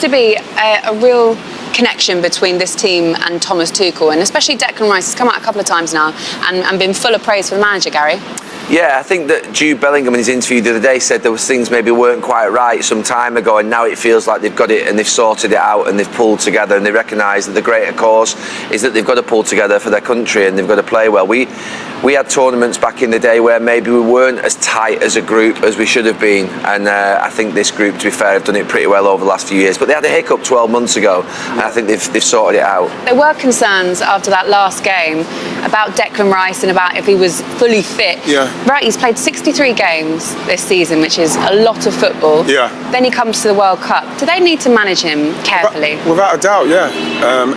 To be a real connection between this team and Thomas Tuchel, and especially Declan Rice has come out a couple of times now and been full of praise for the manager, Gary. Yeah, I think that Jude Bellingham in his interview the other day said there was things maybe weren't quite right some time ago, and now it feels like they've got it and they've sorted it out and they've pulled together, and they recognise that the greater cause is that they've got to pull together for their country and they've got to play well. We had tournaments back in the day where maybe we weren't as tight as a group as we should have been, and I think this group, to be fair, have done it pretty well over the last few years. But they had a hiccup 12 months ago, and I think they've sorted it out. There were concerns after that last game about Declan Rice and about if he was fully fit. Yeah. Right, he's played 63 games this season, which is a lot of football. Yeah. Then he comes to the World Cup. Do they need to manage him carefully? Without a doubt, yeah.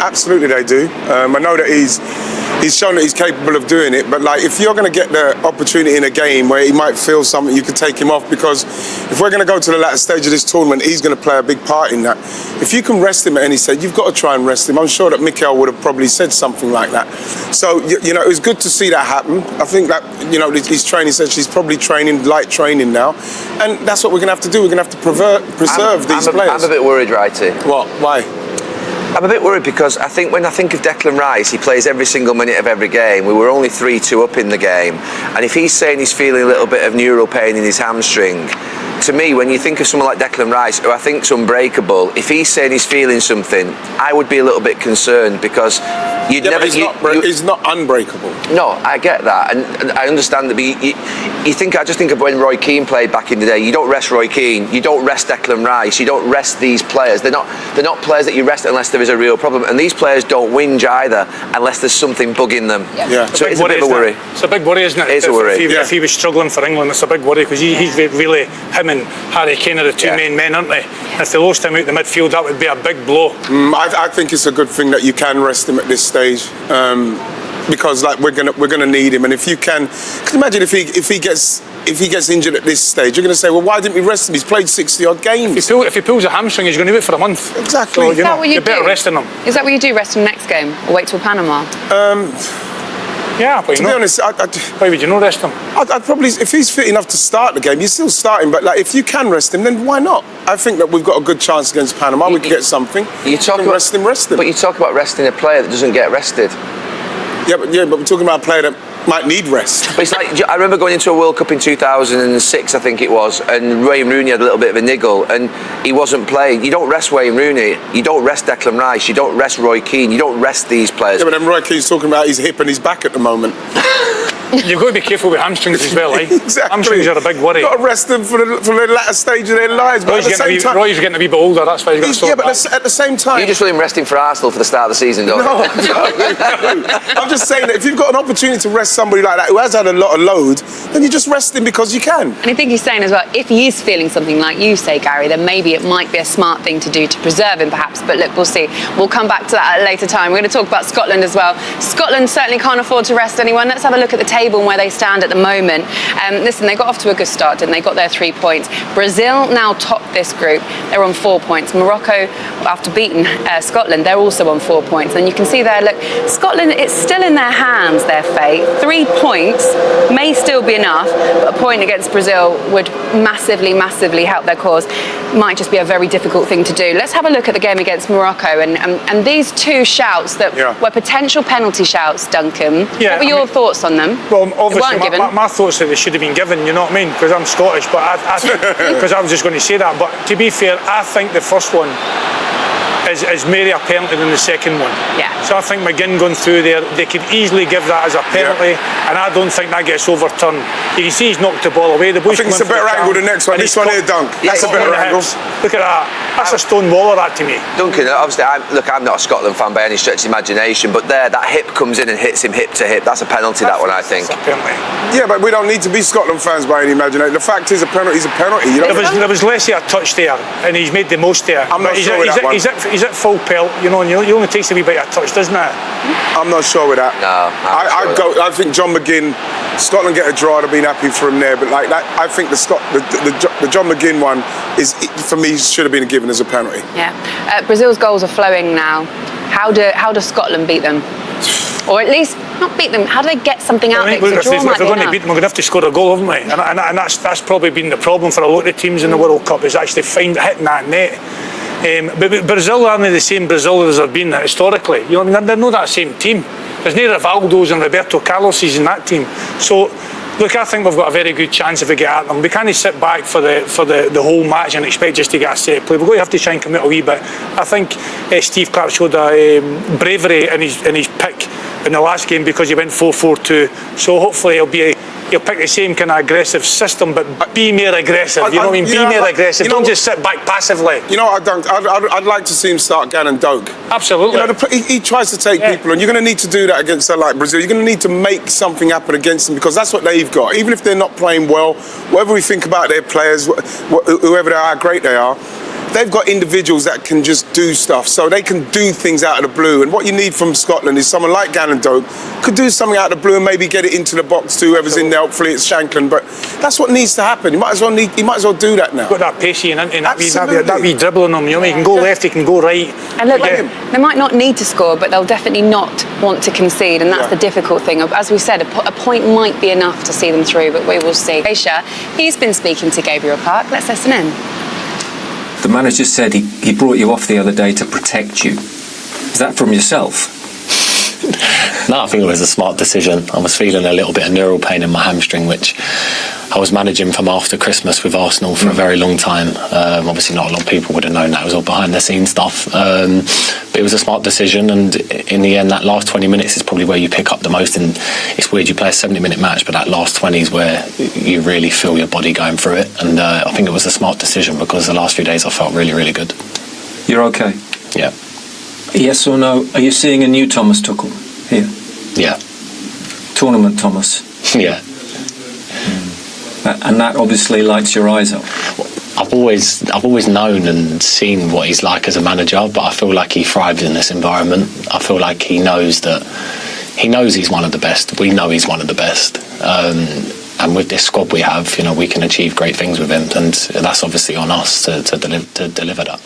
Absolutely they do. I know that he's shown that he's capable of doing it, but like, if you're going to get the opportunity in a game where he might feel something, you could take him off, because if we're going to go to the latter stage of this tournament, he's going to play a big part in that. If you can rest him at any stage, you've got to try and rest him. I'm sure that Mikel would have probably said something like that. So, you know, it was good to see that happen. I think that, you know, his training session, he's probably training, light training now, and that's what we're going to have to do. We're going to have to preserve these players. I'm a bit worried, Righty. What? Why? I'm a bit worried because when I think of Declan Rice, he plays every single minute of every game. We were only 3-2 up in the game, and if he's saying he's feeling a little bit of neural pain in his hamstring, to me, when you think of someone like Declan Rice, who I think's unbreakable, if he's saying he's feeling something, I would be a little bit concerned, because you'd never. He's not unbreakable. No, I get that, and I understand that. But I just think of when Roy Keane played back in the day. You don't rest Roy Keane, you don't rest Declan Rice, you don't rest these players. They're not players that you rest unless there is a real problem, and these players don't whinge either unless there's something bugging them. Yeah. So it's a bit of a worry. It's a big worry, isn't it? It is a worry. If he was struggling for England, it's a big worry, because he's really, him and Harry Kane are the two main men, aren't they? If they lost him out the midfield, that would be a big blow. I think it's a good thing that you can rest him at this stage, because like we're gonna need him. And if you can imagine if he gets injured at this stage, you're going to say, well, why didn't we rest him? He's played 60-odd games. If he pulls a hamstring, he's going to be out for a month. Exactly. So, Is that what you better do? resting him. Is that what you do, rest him next game, or wait till Panama? Yeah, but to be honest, why would you not rest him? I'd probably, if he's fit enough to start the game, you're still starting. But like, if you can rest him, then why not? I think that we've got a good chance against Panama. We could get something. Rest him. But you talk about resting a player that doesn't get rested. Yeah, but we're talking about a player that might need rest. But it's like, I remember going into a World Cup in 2006, I think it was, and Wayne Rooney had a little bit of a niggle and he wasn't playing. You don't rest Wayne Rooney, you don't rest Declan Rice, you don't rest Roy Keane, you don't rest these players. Yeah, but then Roy Keane's talking about his hip and his back at the moment. You've got to be careful with hamstrings as well, eh? Exactly. Hamstrings are a big worry. You've got to rest them for the latter stage of their lives. But Roy's getting a wee bit older, that's why he's got to sort. Yeah, but at the same time... You just want him resting for Arsenal for the start of the season, don't you? No. I'm just saying that if you've got an opportunity to rest somebody like that who has had a lot of load, then you just rest him because you can. And I think he's saying as well, if he is feeling something like you say, Gary, then maybe it might be a smart thing to do to preserve him, perhaps. But look, we'll see. We'll come back to that at a later time. We're going to talk about Scotland as well. Scotland certainly can't afford to rest anyone. Let's have a look at the table and where they stand at the moment. Listen, they got off to a good start, didn't they? Got their 3 points. Brazil now top this group. They're on 4 points. Morocco, after beating Scotland, they're also on 4 points. And you can see there, look, Scotland, it's still in their hands, their fate. 3 points may still be enough, but a point against Brazil would massively, massively help their cause. Might just be a very difficult thing to do. Let's have a look at the game against Morocco and these two shouts that were potential penalty shouts, Duncan. Yeah, what were your thoughts on them? Well, obviously, my thoughts are they should have been given, you know what I mean? Because I'm Scottish, but because I was just going to say that. But to be fair, I think the first one is maybe a penalty than the second one. Yeah. So I think McGinn going through there, they could easily give that as a penalty, and I don't think that gets overturned. You can see he's knocked the ball away. The I think it's a better angle than the next one. This one here, Dunk. That's a better angle. Look at that. That's a stone waller, that to me. Duncan, obviously, I'm not a Scotland fan by any stretch of imagination, but that hip comes in and hits him hip to hip. That's a penalty, that one, I think. That's a penalty. Yeah, but we don't need to be Scotland fans by any imagination. The fact is, a penalty is a penalty. You know? There was less of a touch there, and he's made the most there. I'm not sure with that one. He's at full pelt, you know, and it only takes a wee bit of touch, doesn't it? I'm not sure with that. No, I think John McGinn, Scotland get a draw, I'd have been happy for him there. But like that, I think the John McGinn one is, for me, should have been given as a penalty. Yeah. Brazil's goals are flowing now. How do Scotland beat them? Or at least not beat them. How do they get something out of it? If they're going to beat them, we're going to have to score a goal, haven't we? And that's probably been the problem for a lot of teams in the World Cup, is actually hitting that net. But Brazil aren't the same Brazil as they've been historically. You know what I mean? They're not that same team. There's no Rivaldos and Roberto Carloses in that team. So, look, I think we've got a very good chance if we get at them. We can't sit back for the whole match and expect just to get a set play. We're going to have to try and commit a wee bit. I think Steve Clarke showed a bravery in his pick in the last game because he went 4-4-2. So hopefully he'll pick the same kind of aggressive system, but be more aggressive. You know what I mean? Be more aggressive. Don't just sit back passively. You know what I'd like to see him start Gannon Doak. Absolutely. You know, he tries to take people, and you're going to need to do that against like Brazil. You're going to need to make something happen against them because that's what they've got. Even if they're not playing well, whatever we think about their players, whoever they are, how great they are, they've got individuals that can just do stuff, so they can do things out of the blue. And what you need from Scotland is someone like Gannon Doak could do something out of the blue and maybe get it into the box to whoever's in there. Hopefully it's Shankland, but that's what needs to happen. He might as well do that now. Got that pacey and that wee dribbling on him. You know, he can go left, he can go right. And look, they might not need to score, but they'll definitely not want to concede, and that's the difficult thing. As we said, a point might be enough to see them through, but we will see. Croatia, he's been speaking to Gabriel Clarke. Let's listen in. The manager said he brought you off the other day to protect you. Is that from yourself? No, I think it was a smart decision. I was feeling a little bit of neural pain in my hamstring, which I was managing from after Christmas with Arsenal for a very long time. Obviously not a lot of people would have known that. It was all behind the scenes stuff. But it was a smart decision, and in the end that last 20 minutes is probably where you pick up the most. And it's weird, you play a 70-minute match, but that last 20 is where you really feel your body going through it. And I think it was a smart decision because the last few days I felt really, really good. You're okay? Yeah. Yes or no? Are you seeing a new Thomas Tuchel here? Yeah. Tournament Thomas? Yeah. And that obviously lights your eyes up. I've always known and seen what he's like as a manager, but I feel like he thrives in this environment. I feel like he knows he's one of the best. We know he's one of the best. And with this squad we have, you know, we can achieve great things with him, and that's obviously on us to deliver that.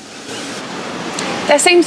There seems